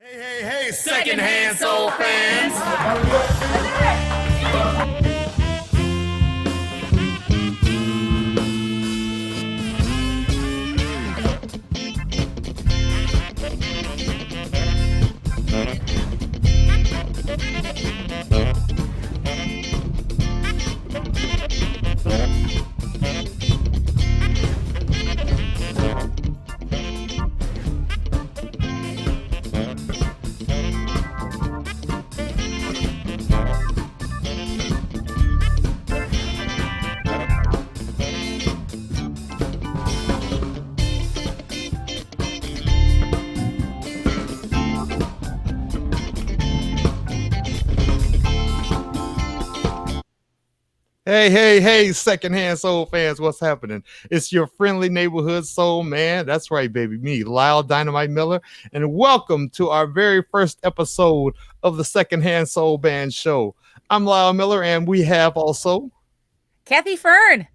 Hey, secondhand soul fans. Hey, secondhand soul fans, what's happening? It's your friendly neighborhood soul man. That's right, baby. Me, Lyle Dynamite Miller. And welcome to our very first episode of the Secondhand Soul Band Show. I'm Lyle Miller, and we have also Kathy Fern.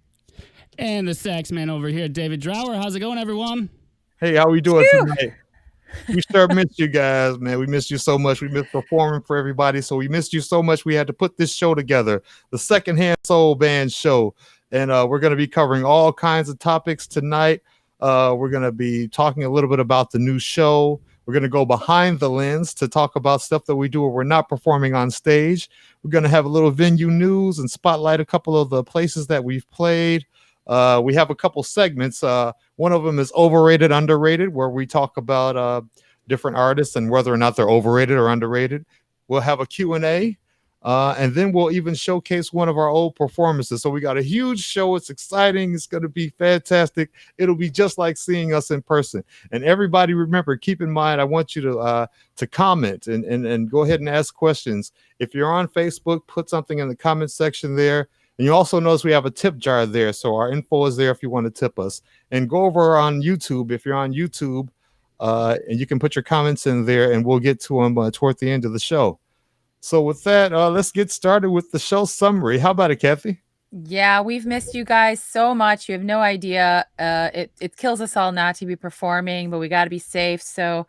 And the sax man over here, David Drower. How's it going, everyone? Hey, how we doing tonight? We sure missed you guys, man. We missed you so much. We missed performing for everybody. So we missed you so much. We had to put this show together, the Secondhand Soul Band Show. And we're going to be covering all kinds of topics tonight. We're going to be talking a little bit about the new show. We're going to go behind the lens to talk about stuff that we do when we're not performing on stage. We're going to have a little venue news and spotlight a couple of the places that we've played. We have a couple segments. One of them is overrated, underrated, where we talk about different artists and whether or not they're overrated or underrated. We'll have a Q&A, and then we'll even showcase one of our old performances. So we got a huge show. It's exciting. It's going to be fantastic. It'll be just like seeing us in person. And everybody, remember, keep in mind, I want you to comment and go ahead and ask questions. If you're on Facebook, put something in the comment section there. And you also notice we have a tip jar there. So our info is there if you want to tip us. And go over on YouTube if you're on YouTube, and you can put your comments in there and we'll get to them toward the end of the show. So with that, let's get started with the show summary. How about it, Kathy? Yeah, we've missed you guys so much. You have no idea. It kills us all not to be performing, but we got to be safe. So,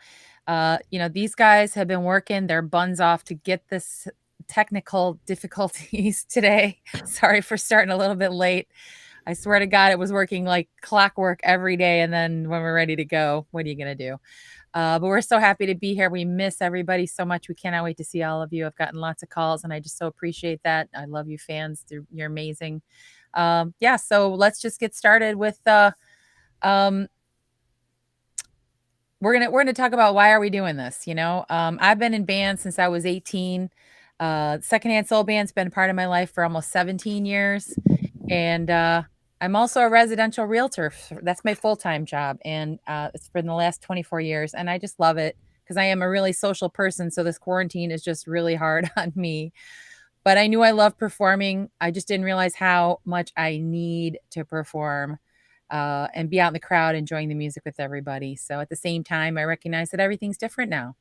these guys have been working their buns off to get this technical difficulties today. Sorry for starting a little bit late. I swear to God, it was working like clockwork every day. And then when we're ready to go, what are you going to do? But we're so happy to be here. We miss everybody so much. We cannot wait to see all of you. I've gotten lots of calls and I just so appreciate that. I love you fans. You're amazing. So let's just get started with we're gonna talk about why are we doing this. I've been in bands since I was 18. Secondhand Soul Band's been part of my life for almost 17 years. And I'm also a residential realtor. That's my full-time job. And it's been the last 24 years. And I just love it because I am a really social person. So this quarantine is just really hard on me. But I knew I loved performing. I just didn't realize how much I need to perform and be out in the crowd enjoying the music with everybody. So at the same time, I recognize that everything's different now.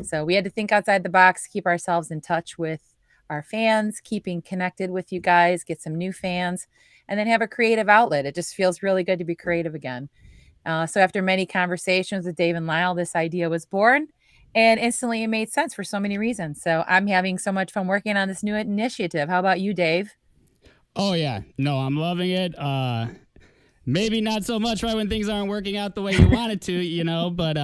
So we had to think outside the box, keep ourselves in touch with our fans, keeping connected with you guys, get some new fans, and then have a creative outlet. It just feels really good to be creative again. So after many conversations with Dave and Lyle, this idea was born, and instantly it made sense for so many reasons. So I'm having so much fun working on this new initiative. How about you, Dave? Oh, yeah. No, I'm loving it. Maybe not so much right when things aren't working out the way you want it to, but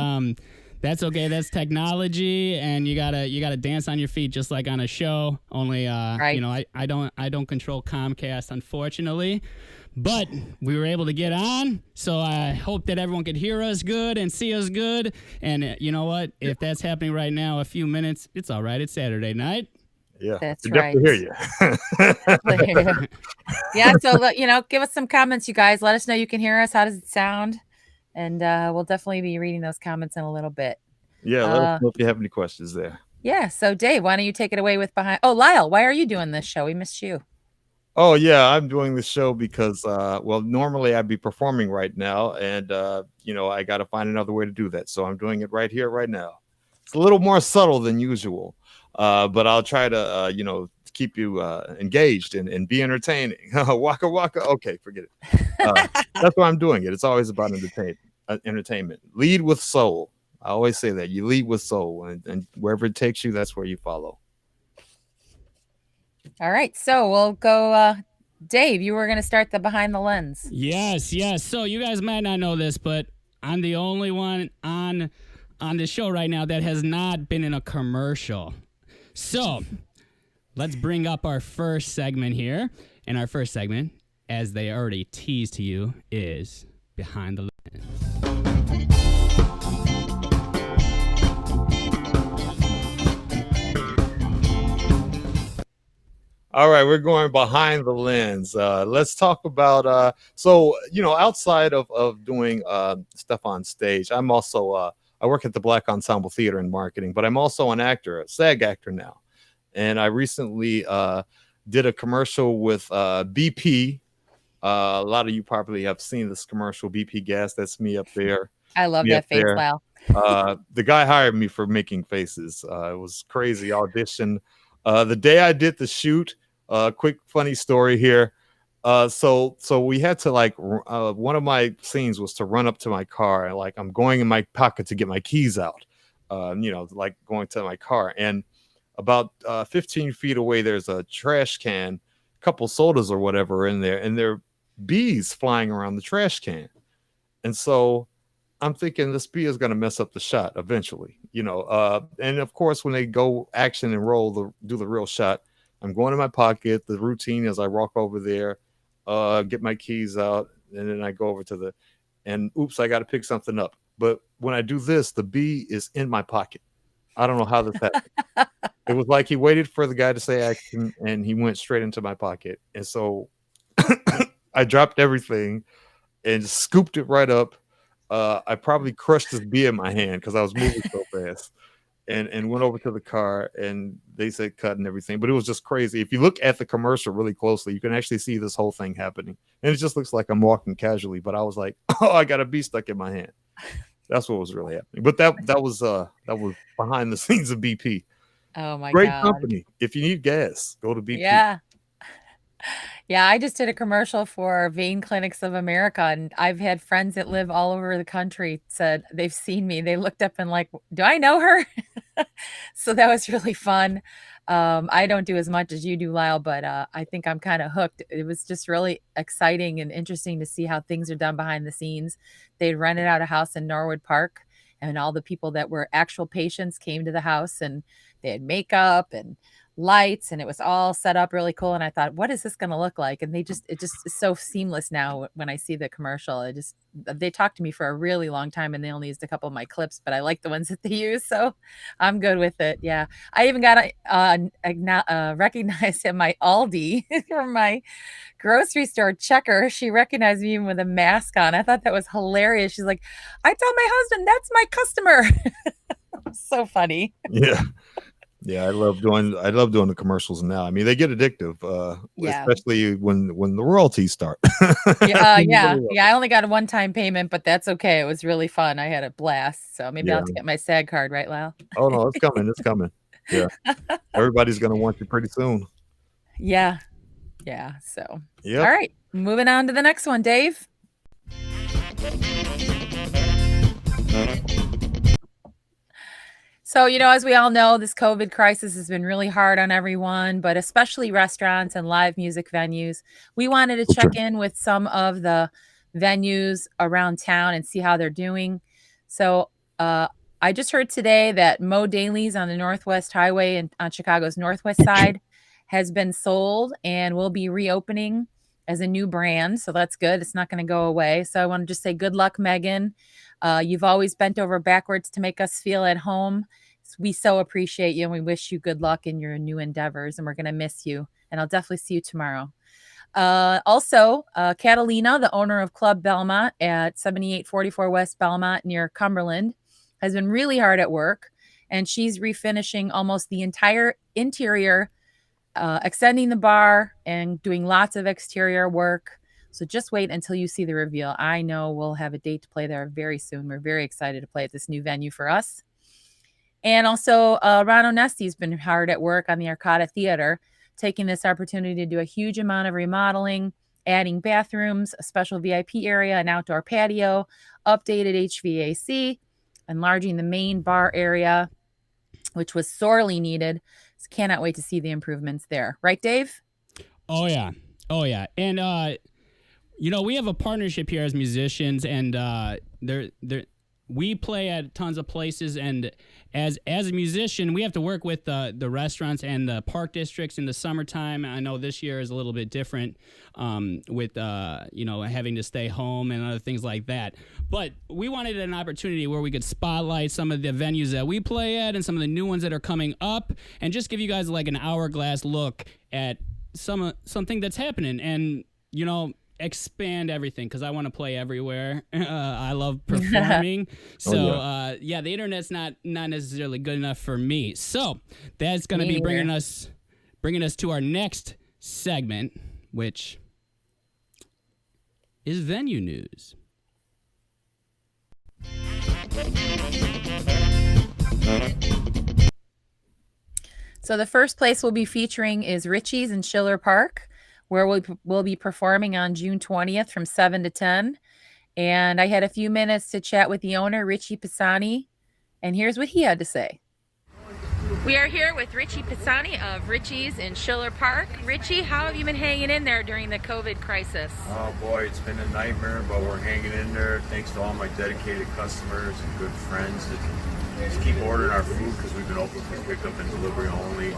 that's okay. That's technology, and you gotta dance on your feet just like on a show. Only, right. I don't control Comcast, unfortunately, but we were able to get on. So I hope that everyone could hear us good and see us good. And you know what? If that's happening right now, a few minutes, it's all right. It's Saturday night. Yeah, that's right. Definitely hear you. Yeah. So give us some comments, you guys. Let us know you can hear us. How does it sound? And we'll definitely be reading those comments in a little bit. Yeah, let us know if you have any questions there. Yeah, so Dave, why don't you take it away with behind... Oh, Lyle, why are you doing this show? We missed you. Oh, yeah, I'm doing this show because, normally I'd be performing right now. And, I got to find another way to do that. So I'm doing it right here, right now. It's a little more subtle than usual, but I'll try to, keep you engaged and be entertaining. Waka waka. Okay, forget it. That's why I'm doing it. It's always about entertainment. Lead with soul. I always say that you lead with soul, and wherever it takes you, that's where you follow. All right, so we'll go. Dave, you were going to start the behind the lens. Yes, yes. So you guys might not know this, but I'm the only one on the show right now that has not been in a commercial. So let's bring up our first segment here. And our first segment, as they already teased to you, is Behind the Lens. All right, we're going behind the lens. Let's talk about so outside of doing stuff on stage, I'm also I work at the Black Ensemble Theater in marketing, but I'm also an actor, a SAG actor now. And I recently did a commercial with BP. A lot of you probably have seen this commercial, BP Gas. That's me up there. I love Me that up face, there. Lyle. The guy hired me for making faces. It was crazy audition. The day I did the shoot, quick funny story here. So we had to one of my scenes was to run up to my car and like I'm going in my pocket to get my keys out. Like going to my car, and about 15 feet away there's a trash can, couple sodas or whatever in there, and there are bees flying around the trash can. And so I'm thinking this bee is going to mess up the shot eventually, and of course, when they go action and do the real shot, I'm going in my pocket. The routine is I walk over there, get my keys out, and then I go over and oops, I got to pick something up. But when I do this, the bee is in my pocket. I don't know how this happened. It was like he waited for the guy to say action and he went straight into my pocket. And so I dropped everything and scooped it right up. I probably crushed this bee in my hand because I was moving so fast, and went over to the car, and they said cut and everything. But it was just crazy. If you look at the commercial really closely, you can actually see this whole thing happening. And it just looks like I'm walking casually, but I was like, oh, I got a bee stuck in my hand. That's what was really happening. But that was behind the scenes of BP. Oh my Great God. company. If you need gas, go to BP. Yeah. Yeah, I just did a commercial for Vein Clinics of America, and I've had friends that live all over the country said they've seen me. They looked up and like, do I know her? So that was really fun. I don't do as much as you do, Lyle, but I think I'm kind of hooked. It was just really exciting and interesting to see how things are done behind the scenes. They rented out a house in Norwood Park, and all the people that were actual patients came to the house, and they had makeup and lights, and it was all set up really cool. And I thought, what is this going to look like? And it just is so seamless now when I see the commercial. They talked to me for a really long time, and they only used a couple of my clips, but I like the ones that they use, so I'm good with it. Yeah, I even got recognized at my Aldi from my grocery store checker. She recognized me even with a mask on. I thought that was hilarious. She's like, I tell my husband that's my customer. So funny. Yeah. Yeah, I love doing the commercials now. I mean, they get addictive, Yeah. especially when the royalties start. Yeah. I only got a one-time payment, but that's okay. It was really fun. I had a blast. So maybe I'll have to get my SAG card, right, Lyle? Oh no, it's coming. It's coming. Yeah, everybody's gonna want you pretty soon. Yeah. So, all Yep. right, moving on to the next one, Dave. So, as we all know, this COVID crisis has been really hard on everyone, but especially restaurants and live music venues. We wanted to check in with some of the venues around town and see how they're doing. So, I just heard today that Mo Daly's on the Northwest Highway and on Chicago's Northwest side has been sold and will be reopening as a new brand. So that's good. It's not going to go away. So I want to just say good luck, Megan. You've always bent over backwards to make us feel at home. We so appreciate you, and we wish you good luck in your new endeavors, and we're going to miss you. And I'll definitely see you tomorrow. Also, Catalina, the owner of Club Belmont at 7844 West Belmont near Cumberland, has been really hard at work, and she's refinishing almost the entire interior, extending the bar and doing lots of exterior work. So just wait until you see the reveal. I know we'll have a date to play there very soon. We're very excited to play at this new venue for us. And also, Ron Onesti's been hard at work on the Arcada Theater, taking this opportunity to do a huge amount of remodeling, adding bathrooms, a special VIP area, an outdoor patio, updated HVAC, enlarging the main bar area, which was sorely needed. So cannot wait to see the improvements there. Right, Dave? Oh yeah. And we have a partnership here as musicians, and we play at tons of places, and as a musician, we have to work with the restaurants and the park districts in the summertime. I know this year is a little bit different with having to stay home and other things like that. But we wanted an opportunity where we could spotlight some of the venues that we play at and some of the new ones that are coming up, and just give you guys like an hourglass look at something that's happening, and expand everything, because I want to play everywhere. I love performing. So the internet's not necessarily good enough for me. So that's going to be bringing us to our next segment, which is venue news. So the first place we'll be featuring is Richie's in Schiller Park, where we'll be performing on June 20th from 7 to 10. And I had a few minutes to chat with the owner, Richie Pisani, and here's what he had to say. We are here with Richie Pisani of Richie's in Schiller Park. Richie, how have you been hanging in there during the COVID crisis? Oh boy, it's been a nightmare, but we're hanging in there. Thanks to all my dedicated customers and good friends that just keep ordering our food, because we've been open for pickup and delivery only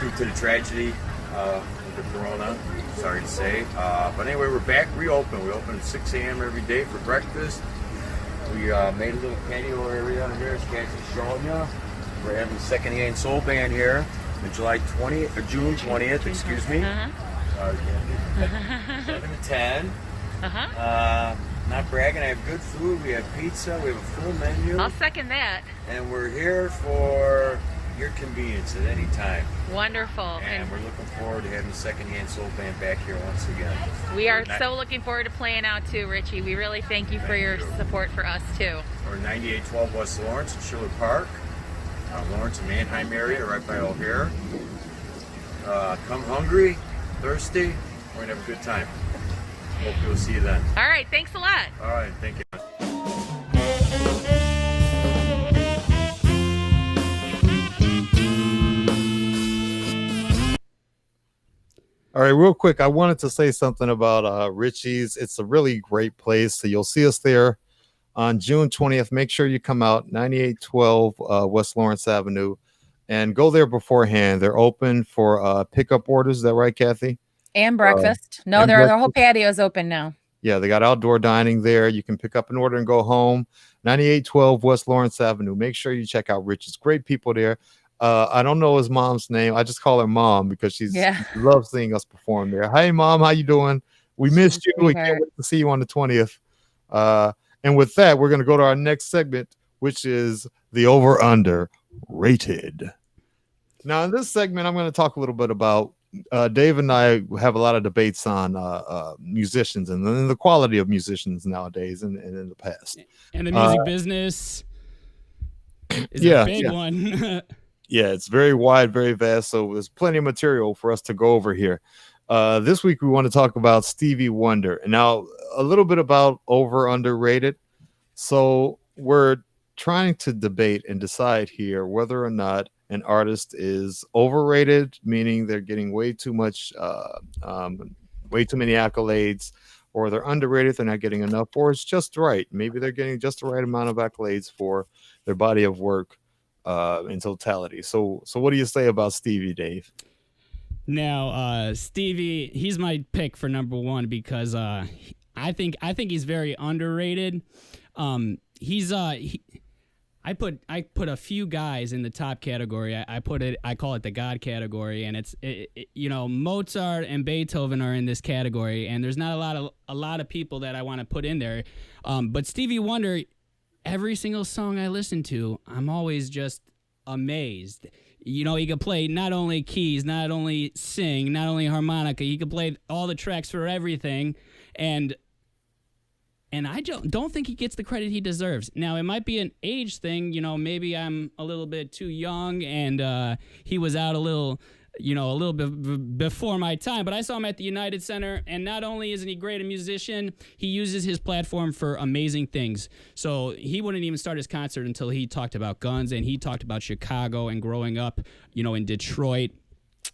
due to the tragedy of the corona, sorry to say. But anyway, we're back reopened. We open at 6 a.m. every day for breakfast. We made a little patio area here, as Cassie's showing you. We're having the second hand soul band here on June 20th, excuse me. Sorry, Kathy. 7 to 10. Not bragging, I have good food. We have pizza, we have a full menu. I'll second that. And we're here for your convenience at any time. Wonderful. And we're looking forward to having the second hand soul band back here once again. We are so looking forward to playing out too, Richie. We really thank you for your support for us too. We're 9812 West Lawrence in Schiller Park. Lawrence and Mannheim area, right by O'Hare. Come hungry, thirsty, we're gonna have a good time. Hope you'll see you then. All right, thanks a lot. All right, thank you. All right, real quick, I wanted to say something about Richie's. It's a really great place. So you'll see us there on June 20th. Make sure you come out, 9812 West Lawrence Avenue, and go there beforehand. They're open for pickup orders. Is that right, Kathy? And breakfast. The whole patio is open now. Yeah, they got outdoor dining there. You can pick up an order and go home. 9812 West Lawrence Avenue. Make sure you check out Richie's. Great people there. I don't know his mom's name. I just call her Mom because she loves seeing us perform there. Hey, Mom, how you doing? We missed you. We can't wait to see you on the 20th. And with that, we're going to go to our next segment, which is the over-under rated. Now, in this segment, I'm going to talk a little bit about Dave and I have a lot of debates on musicians and the quality of musicians nowadays and in the past. And the music business is a big one. Yeah, it's very wide, very vast. So there's plenty of material for us to go over here. This week, we want to talk about Stevie Wonder. And now a little bit about over, underrated. So we're trying to debate and decide here whether or not an artist is overrated, meaning they're getting way too much, way too many accolades, or they're underrated, they're not getting enough, or it's just right. Maybe they're getting just the right amount of accolades for their body of work in totality. So what do you say about Stevie, Dave? Now, Stevie, he's my pick for number one because I think he's very underrated. I put a few guys in the top category. I call it the God category, and it's Mozart and Beethoven are in this category, and there's not a lot of people that I want to put in there. But Stevie Wonder, every single song I listen to, I'm always just amazed. He could play not only keys, not only sing, not only harmonica. He could play all the tracks for everything, and I don't think he gets the credit he deserves. Now, it might be an age thing. Maybe I'm a little bit too young, and he was out a little a little bit before my time, but I saw him at the United Center, and not only isn't he great a musician, he uses his platform for amazing things. So he wouldn't even start his concert until he talked about guns, and he talked about Chicago and growing up, in Detroit,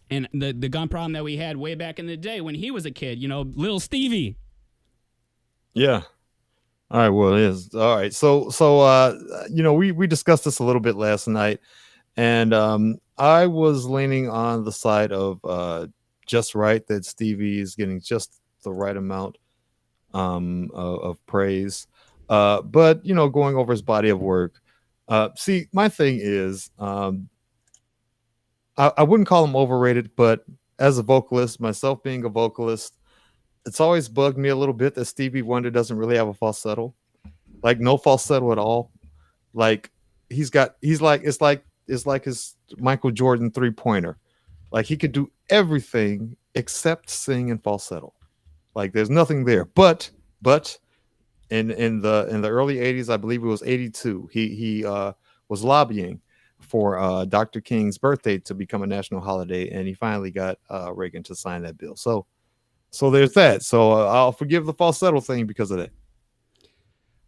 and the gun problem that we had way back in the day when he was a kid, little Stevie. Yeah. All right. Well, it is. All right. So, we discussed this a little bit last night, and I was leaning on the side of just right, that Stevie is getting just the right amount of praise. But going over his body of work. See, my thing is, I wouldn't call him overrated, but as a vocalist, myself being a vocalist, it's always bugged me a little bit that Stevie Wonder doesn't really have a falsetto, like no falsetto at all. Like it's like his Michael Jordan 3-pointer. Like he could do everything except sing in falsetto. Like there's nothing there. But in the early 80s, I believe it was 82, he was lobbying for Dr. King's birthday to become a national holiday, and he finally got Reagan to sign that bill. So there's that. So I'll forgive the falsetto thing because of that.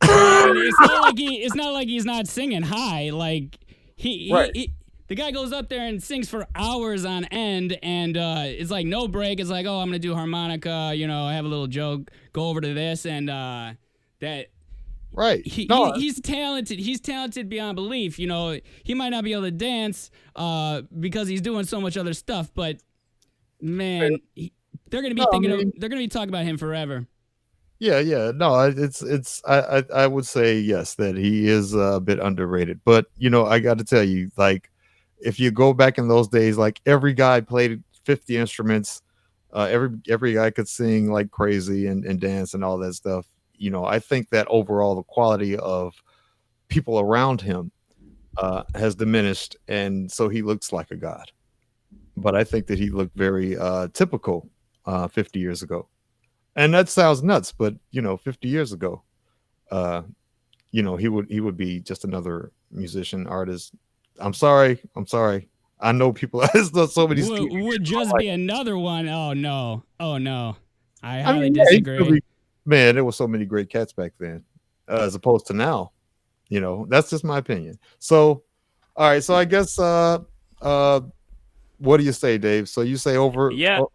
It's not like he's not singing high. Like the guy goes up there and sings for hours on end, and it's like no break. It's like, oh, I'm gonna do harmonica. I have a little joke. Go over to this, and that. Right. He's talented. He's talented beyond belief. He might not be able to dance because he's doing so much other stuff. But man, they're gonna be they're gonna be talking about him forever. Yeah. No, I would say yes, that he is a bit underrated. But I got to tell you, like, if you go back in those days, like every guy played 50 instruments, every guy could sing like crazy and dance and all that stuff. I think that overall the quality of people around him has diminished, and so he looks like a god. But I think that he looked very typical 50 years ago. And that sounds nuts, but 50 years ago, he would be just another musician, artist. I'm sorry. I know people. There's so many. Would just be another one. Oh no. I highly disagree. Man, there were so many great cats back then, as opposed to now. That's just my opinion. So, all right. So I guess, what do you say, Dave? So you say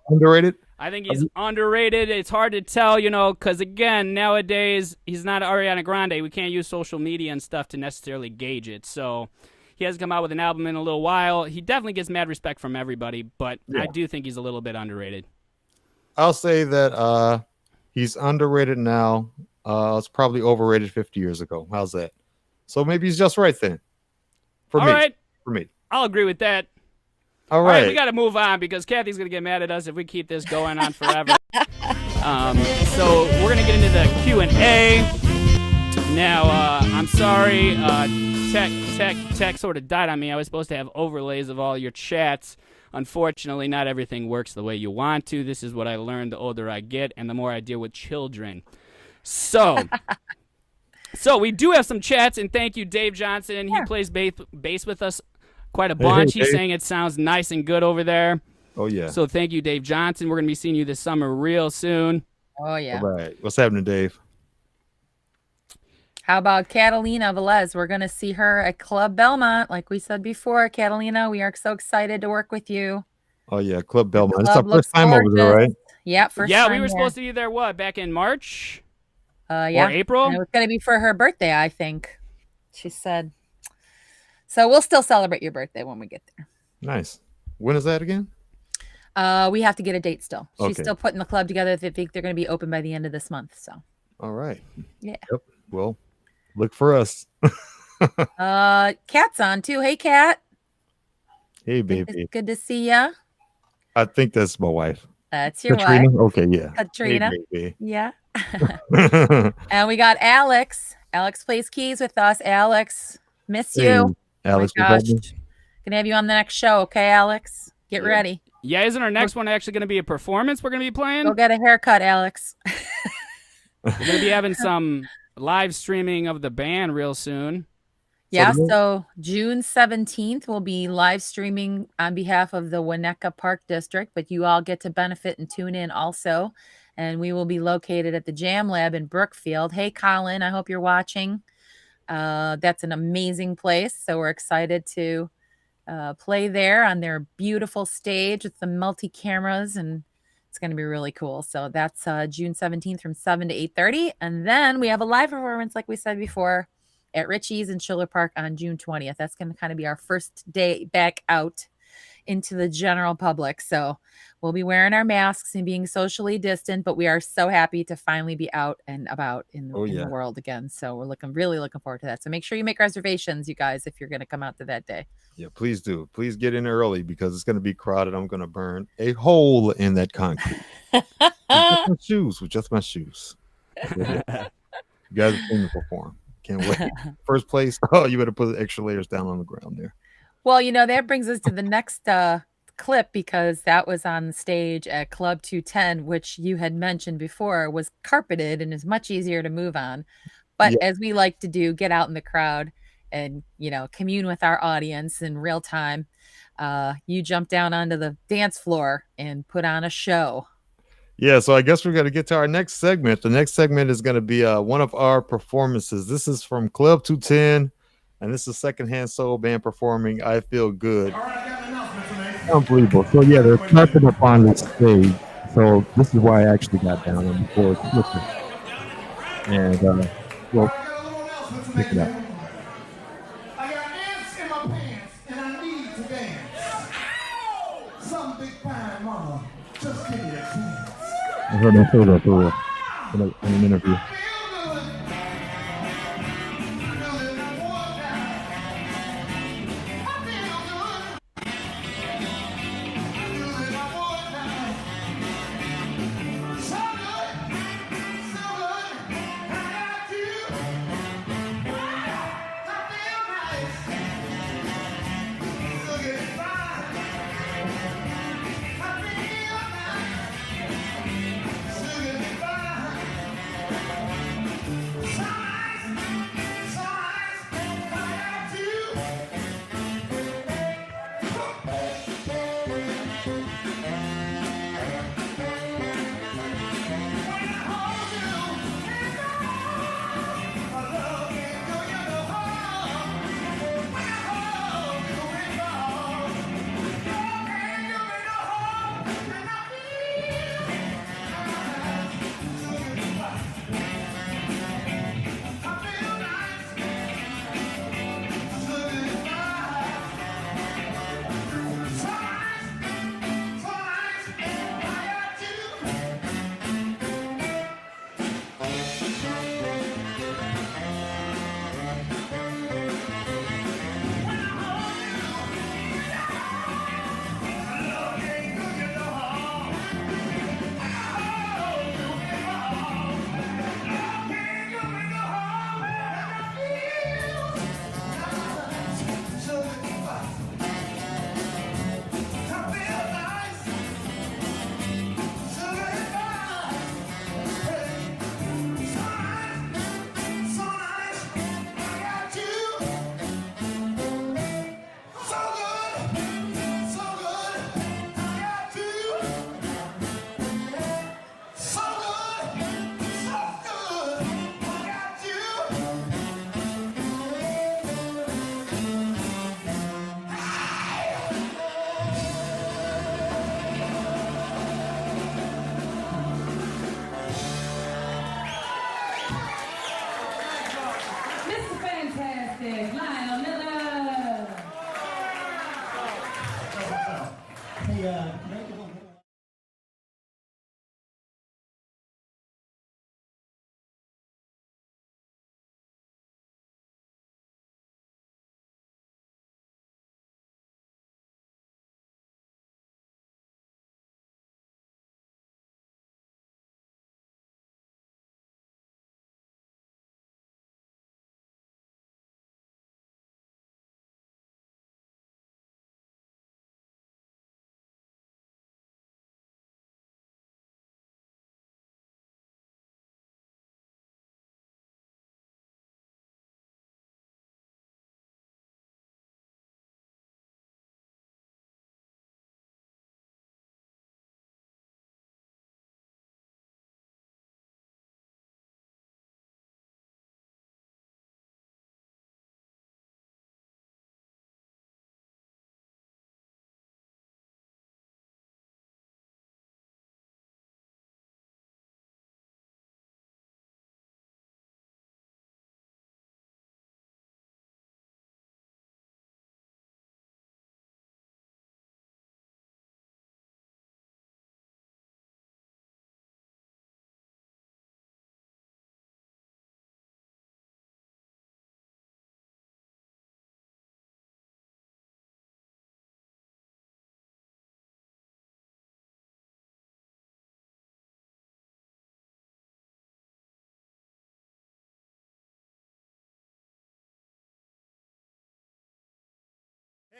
underrated? I think he's underrated. It's hard to tell, because again, nowadays he's not Ariana Grande. We can't use social media and stuff to necessarily gauge it. So he hasn't come out with an album in a little while. He definitely gets mad respect from everybody, but I do think he's a little bit underrated. I'll say that he's underrated now. It's probably overrated 50 years ago. How's that? So maybe he's just right then. For me. I'll agree with that. All right, we got to move on because Kathy's going to get mad at us if we keep this going on forever. So we're going to get into the Q&A. Now, I'm sorry, tech sort of died on me. I was supposed to have overlays of all your chats. Unfortunately, not everything works the way you want to. This is what I learned the older I get and the more I deal with children. So we do have some chats, and thank you, Dave Johnson. He plays bass with us quite a bunch. He's saying it sounds nice and good over there. Oh, yeah. So thank you, Dave Johnson. We're going to be seeing you this summer real soon. Oh, yeah. All right. What's happening, Dave? How about Catalina Velez? We're going to see her at Club Belmont. Like we said before, Catalina, we are so excited to work with you. Oh, yeah. Club Belmont. It's our first time over there, right? Yeah, first time. Yeah, we were supposed to be there, back in March? Or April? And it was going to be for her birthday, I think. She said. So we'll still celebrate your birthday when we get there. Nice. When is that again? We have to get a date still. She's Okay. Still putting the club together. They think they're going to be open by the end of this month. So. All right. Yeah. Yep. Well, look for us. Kat's on too. Hey, Kat. Hey, baby. It's good to see ya. I think that's my wife. That's your Katrina? wife. Okay, yeah. Katrina. Hey, baby. Yeah. And we got Alex. Alex plays keys with us. Alex, miss you. Alex, Oh my gosh. Gonna have you on the next show, okay, Alex? Get ready. Yeah, isn't our next one actually going to be a performance we're going to be playing? Go get a haircut, Alex. We're going to be having some live streaming of the band real soon. Yeah, so June 17th will be live streaming on behalf of the Winnetka Park District, but you all get to benefit and tune in also. And we will be located at the Jam Lab in Brookfield. Hey, Colin, I hope you're watching. That's an amazing place. So we're excited to play there on their beautiful stage with the multi-cameras, and it's going to be really cool. So that's June 17th from 7 to 8:30. And then we have a live performance, like we said before, at Richie's in Schiller Park on June 20th. That's going to kind of be our first day back out into the general public. So we'll be wearing our masks and being socially distant, but we are so happy to finally be out and about in the world again. So we're really looking forward to that. So make sure you make reservations, you guys, if you're going to come out to that day. Yeah, please do. Please get in early because it's going to be crowded. I'm going to burn a hole in that concrete with just my shoes. You guys are going to perform. Can't wait. First place. Oh, you better put the extra layers down on the ground there. Well, that brings us to the next clip, because that was on the stage at Club 210, which you had mentioned before was carpeted and is much easier to move on. But as we like to do, get out in the crowd and, commune with our audience in real time. You jump down onto the dance floor and put on a show. Yeah, so I guess we're going to get to our next segment. The next segment is going to be one of our performances. This is from Club 210, and this is Secondhand Soul Band performing I Feel Good. Unbelievable. So, yeah, they're clapping up on the stage. So this is why I actually got down on the floor. And, well, pick it up. I got ants in my pants, and I need to dance. Some big fine mama, just give me a chance. I heard him say that for real in an interview.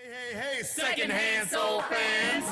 Hey, secondhand soul fans.